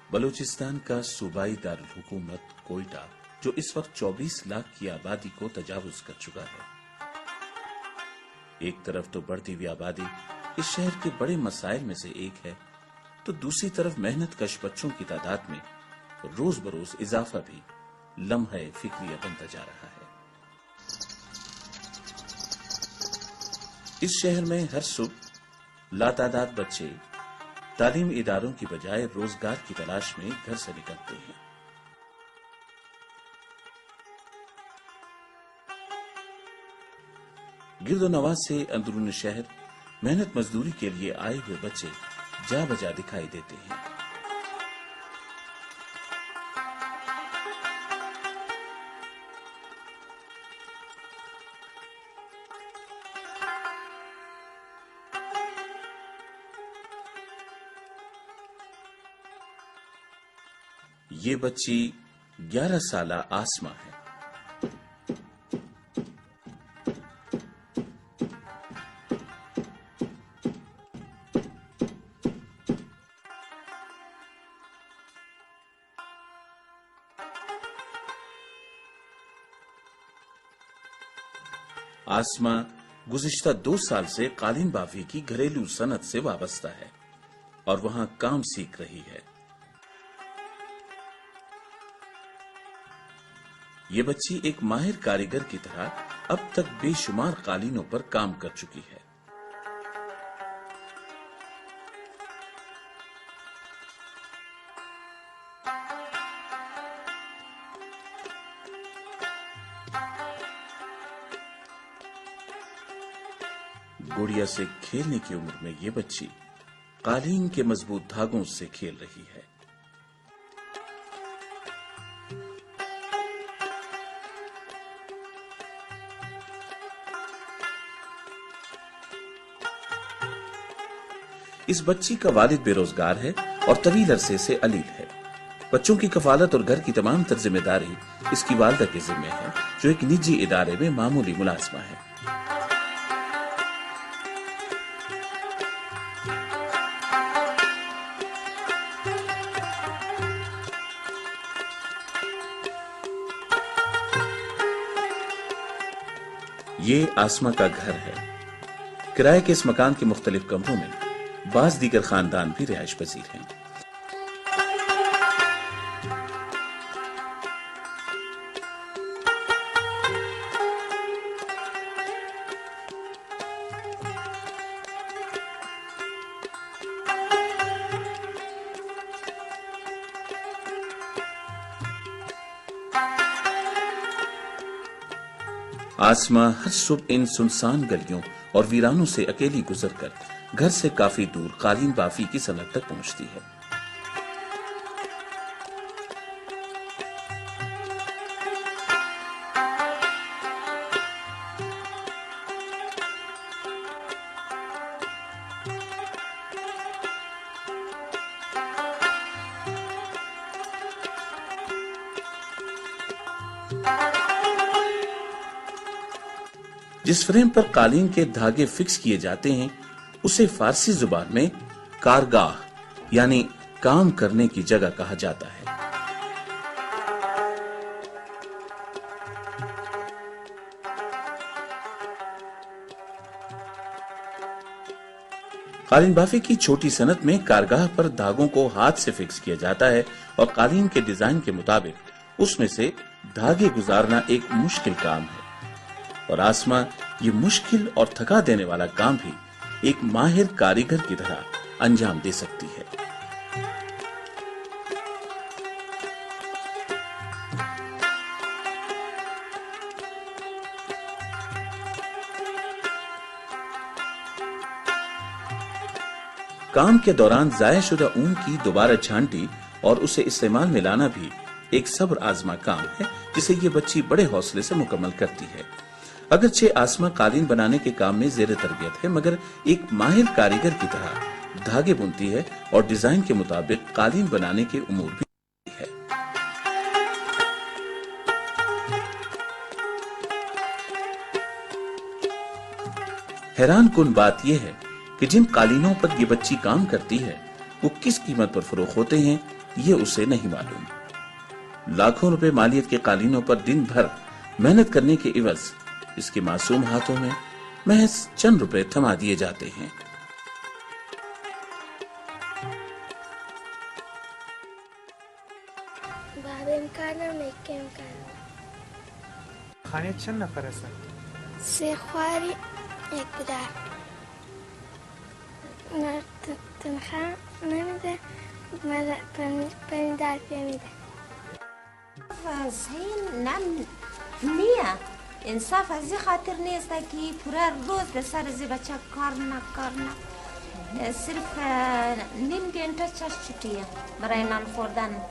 बलूचिस्तान का सूबाई दारुल हुकूमत कोयटा, जो इस वक्त 24 लाख की आबादी को तजावुज कर चुका है। एक तरफ तो बढ़ती हुई आबादी इस शहर के बड़े मसाइल में से एक है, तो दूसरी तरफ मेहनत कश बच्चों की तादाद में रोज बरोज इजाफा भी लम्हा फिक्रिया बनता जा रहा है। इस शहर में हर सुबह लातादाद बच्चे तालीम इदारों की बजाय रोजगार की तलाश में घर से निकलते हैं। गिरदोनवाज से अंदरून शहर मेहनत मजदूरी के लिए आए हुए बच्चे जा बजा दिखाई देते हैं। ये बच्ची 11 साला आसमा है। आसमा गुज़िश्ता 2 साल से कालीन बाफी की घरेलू सनत से वाबस्ता है और वहां काम सीख रही है। ये बच्ची एक माहिर कारीगर की तरह अब तक बेशुमार कालीनों पर काम कर चुकी है। गुड़िया से खेलने की उम्र में ये बच्ची कालीन के मजबूत धागों से खेल रही है। इस बच्ची का वालिद बेरोजगार है और तवील अरसे से अलील है। बच्चों की कफालत और घर की तमाम तर जिम्मेदारी इसकी वालदा के जिम्मे है, जो एक निजी इदारे में मामूली मुलाजमा है। ये आसमा का घर है। किराए के इस मकान के मुख्तलिफ कमरों में बाज दीगर खानदान भी रिहाइश पजीर हैं। आसमा हर सुबह इन सुनसान गलियों और वीरानों से अकेली गुजरकर घर से काफी दूर कालीन बाफी की सनत तक पहुंचती है। जिस फ्रेम पर कालीन के धागे फिक्स किए जाते हैं उसे फारसी जुबान में कारगाह यानी काम करने की जगह कहा जाता है। कालीन बाफी की छोटी सनत में कारगाह पर धागों को हाथ से फिक्स किया जाता है और कालीन के डिजाइन के मुताबिक उसमें से धागे गुजारना एक मुश्किल काम है और आसमा ये मुश्किल और थका देने वाला काम भी एक माहिर कारीगर की तरह अंजाम दे सकती है। काम के दौरान जाया शुदा ऊन की दोबारा छांटी और उसे इस्तेमाल में लाना भी एक सब्र आजमा काम है, जिसे ये बच्ची बड़े हौसले से मुकम्मल करती है। अगरचे आसमा कालीन बनाने के काम में ज़ेरे तरबियत है, मगर एक माहिर कारीगर की तरह धागे बुनती है और डिजाइन के मुताबिक कालीन बनाने के उमूर भी है। हैरान कुन बात यह है कि जिन कालीनों पर ये बच्ची काम करती है वो किस कीमत पर फरोख्त होते हैं ये उसे नहीं मालूम। लाखों रुपए मालियत के कालीनों पर दिन भर मेहनत करने के इवज इसके मासूम हाथों में महज चंद रुपए थमा दिए जाते हैं। خانه چند نفر هستن؟ 3 خواهری 1 پدر. تنخواه نمیده، $5 میده. صحیح نیه. انصاف از این خاطر نیست که پورا روز به سر زی بچه کار نه صرف نیم گنته چش چوتیه برای نان خوردن.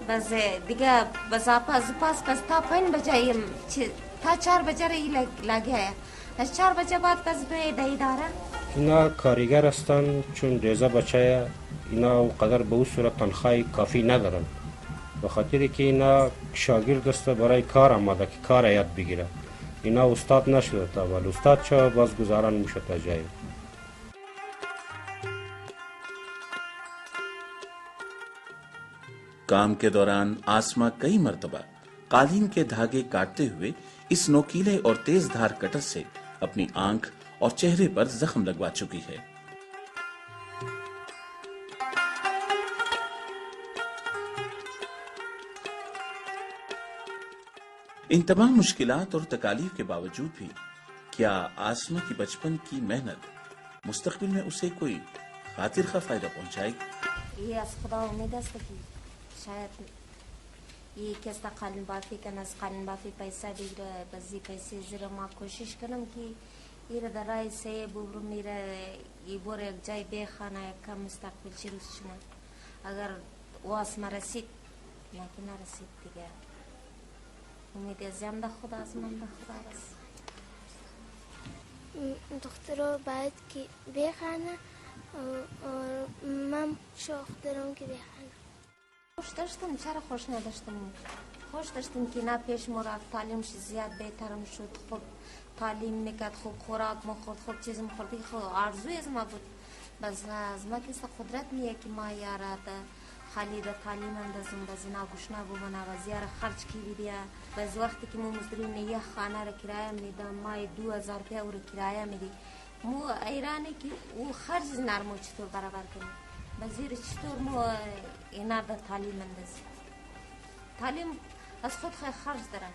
بس دیگه بس پاس تا 5 بجه تا 4 بجه رایی لگه ہے. از 4 بجه بعد بس به دهی داره. اینا کارگر هستن چون ریزه بچه اینا قدر به اون صورت تنخواهی کافی ندارن، به خاطر که اینا شاگرد است برای کار آمده که کار یاد بگیره. اینا استاد نشده تا ولی استاد چه باز گذارن میشه تا جایی. काम के दौरान आसमा कई मर्तबा कालीन के धागे काटते हुए इस नोकीले और तेज धार कटर से अपनी आंख और चेहरे पर जख्म लगवा चुकी है। इन तमाम मुश्किलात और तकालीफ के बावजूद भी क्या आसमा की बचपन की मेहनत मुस्तकबिल में उसे कोई खातिर खा फायदा पहुंचाएगी؟ ये از خدا امید است که شاید ये کسی قالین بافی کنه، از قالین بافی پیسه بگیره. بازی پیسه زیر ما کوشش کنم که ایره در رای سه ببرم میره یه بار یک جای بخانه کم مستقبل چی روز شما اگر واس ما رسید لیکن نرسید دیگه. امید ازم ده خدا از من ده خدا است. دخترها باید که بخانه و من شوق دارم که بخانه. خوش داشتم. چرا خوش نداشتم؟ خوش داشتم که نه پیش ما رفت تعلیمش زیاد بهترم شد. خوب تعلیم میکرد، خوب خوراک میخورد، خوب چیز میخورد. خوب آرزوی از ما بود. بس از ما کسی قدرت نیه که ما یارد خالی در تعلیم اندازم بس اینا گوش نبومن و زیار خرج کی بیدیا. بس وقتی که ما مزدوریم یه خانه را کرایه میدم مای 2000 روپیه او را کرایه میدی. مو ایرانی که او خرج نرمو چطور برابر کنیم. بزیر چطور مو اینا در تعلیم اندازیم. تعلیم از خود خرج دارم.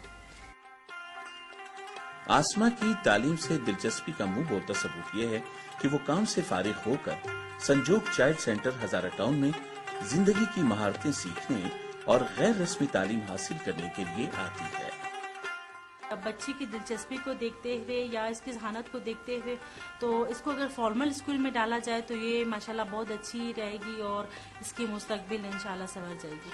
आसमा की तालीम से दिलचस्पी का मुंह बोलता सबूत यह है कि वो काम से फारिग होकर संजोग चाइल्ड सेंटर हजारा टाउन में जिंदगी की महारतें सीखने और गैर रस्मी तालीम हासिल करने के लिए आती है। बच्ची की दिलचस्पी को देखते हुए या इसकी जहानत को देखते हुए तो इसको अगर फॉर्मल स्कूल में डाला जाए तो ये माशाल्लाह बहुत अच्छी रहेगी और इसकी मुस्तकबिल इंशाल्लाह संवर जाएगी।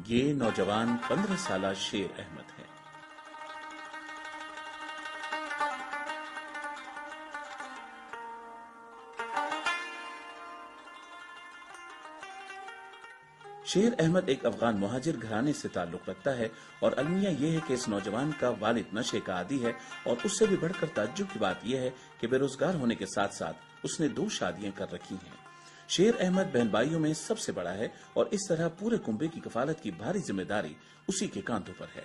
ये नौजवान 15 साला शेर अहमद है। शेर अहमद एक अफगान मुहाजिर घराने से ताल्लुक रखता है और अलमिया यह है कि इस नौजवान का वालिद नशे का आदी है और उससे भी बढ़कर ताज्जुब की बात यह है कि बेरोजगार होने के साथ साथ उसने 2 शादियां कर रखी हैं। शेर अहमद बहन भाइयों में सबसे बड़ा है और इस तरह पूरे कुंबे की कफालत की भारी जिम्मेदारी उसी के कांधों पर है।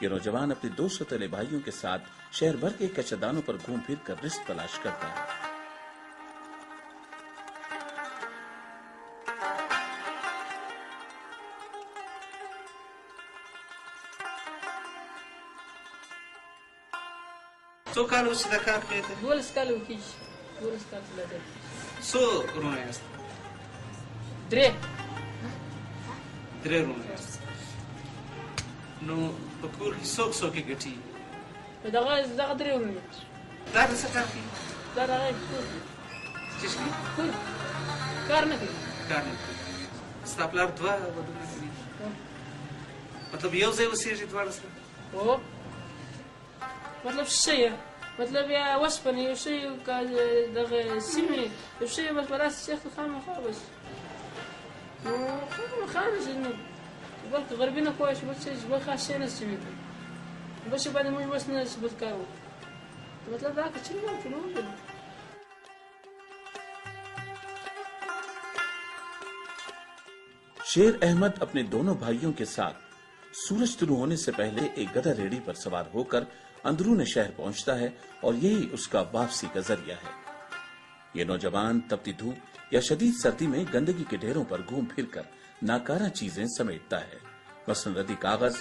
ये नौजवान अपने 2 सौतेले भाइयों के साथ शहर भर के कच्चेदानों पर घूम फिर कर रिस्क तलाश करता है। څو کال اوس د کار کوي؟ 12 کال وکیږي. 12 کال لري. څو رونه یاست؟ 3 رونه یاست. نو بكور سوق سوق قتي دغه درې ورونه دا څه کار کوي دا دغه چشکی کور کار نه کوي کار نه کوي ستا پلار دوه ودونه کوي مطلب یو ځای اوسېږي دواړه سره او مطلب شي مطلب یا وسپنه یو شی دغه سیمه یو شی بس براس شیخ خامخا بس نو خامخا نو بلکې غربي نه کوی شي بس بل خاص شي نه سیمه بس باندې موږ بس نه بس کارو مطلب دا که چنو چنو शेर अहमद अपने दोनों भाइयों के साथ सूरज शुरू होने से पहले एक गधा रेडी पर सवार होकर अंदरून शहर पहुंचता है और यही उसका वापसी का जरिया है। ये नौजवान तपती धूप या शदीद सर्दी में गंदगी के ढेरों पर घूम फिरकर नाकारा चीजें समेटता है, मसलन रद्दी कागज,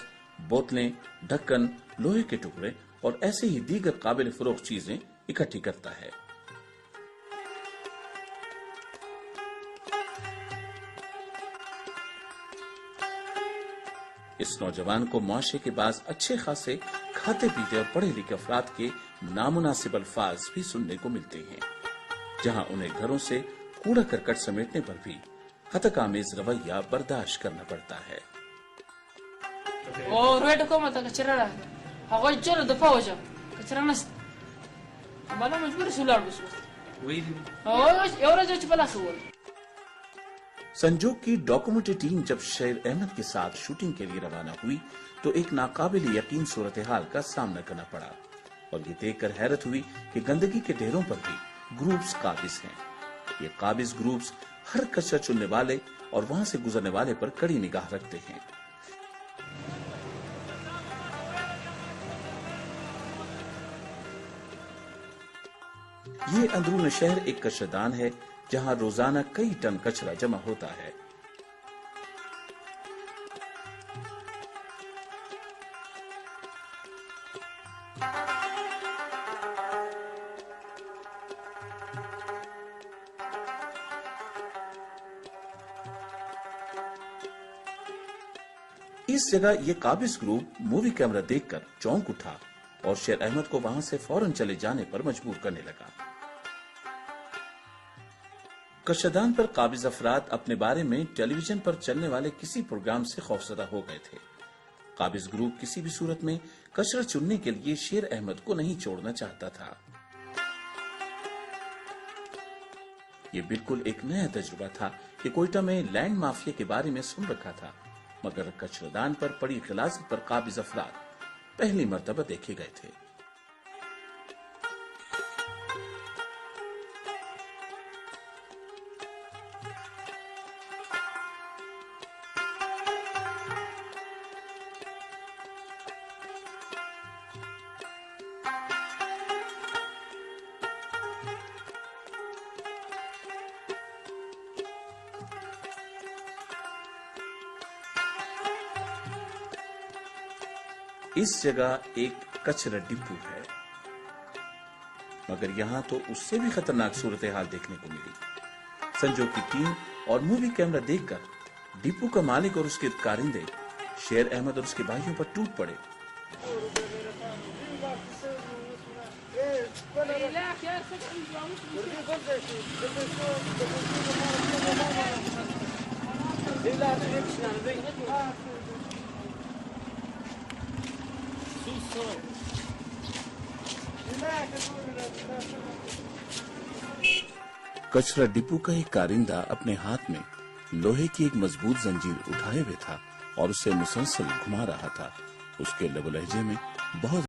बोतलें, ढक्कन, लोहे के टुकड़े और ऐसे ही दीगर काबिल फरोख्त चीजें इकट्ठी करता है। इस नौजवान को मुआशरे के बाद अच्छे खासे खाते पीते और पढ़े लिखे अफराद के नामुनासिब अल्फाज भी सुनने को मिलते हैं, जहां उन्हें घरों से कूड़ा करकट समेटने पर भी हतकामेज रवैया बर्दाश्त करना पड़ता है। او روی د کومه ته کچره را هغه چر د فوجا کچره نست بالا مجبور شو لاړ بس ویلی او یو ورځ چې بلا سوول संजोग की डॉक्यूमेंट्री टीम जब शेर अहमद के साथ शूटिंग के लिए रवाना हुई तो एक नाकाबिल यकीन सूरत हाल का सामना करना पड़ा और ये देखकर हैरत हुई कि गंदगी के ढेरों पर भी ग्रुप्स काबिज हैं। ये काबिज ग्रुप्स हर कचरा चुनने वाले और वहां से गुजरने वाले पर कड़ी निगाह रखते हैं। ये अंदरून शहर एक कचरादान है जहां रोजाना कई टन कचरा जमा होता है। इस जगह ये काबिज ग्रुप मूवी कैमरा देखकर चौंक उठा और शेर अहमद को वहां से फौरन चले जाने पर मजबूर करने लगा। कचरादान पर काबिज अफराद अपने बारे में टेलीविजन पर चलने वाले किसी प्रोग्राम से खौफजदा हो गए थे। काबिज ग्रुप किसी भी सूरत में कचरा चुनने के लिए शेर अहमद को नहीं छोड़ना चाहता था। ये बिल्कुल एक नया तजुर्बा था कि कोयटा में लैंड माफिया के बारे में सुन रखा था, मगर कचरादान पर पड़ी खिलाफत पर काबिज अफराद पहली मर्तबा देखे गए थे। इस जगह एक कचरा डिपो है, मगर यहाँ तो उससे भी खतरनाक सूरत हाल देखने को मिली। संजोग की टीम और मूवी कैमरा देखकर डिपो का मालिक और उसके कारिंदे शेर अहमद और उसके भाइयों पर टूट पड़े। कचरा डिपो का एक कारिंदा अपने हाथ में लोहे की एक मजबूत जंजीर उठाए हुए था और उसे मुसलसल घुमा रहा था। उसके लबो लहजे में बहुत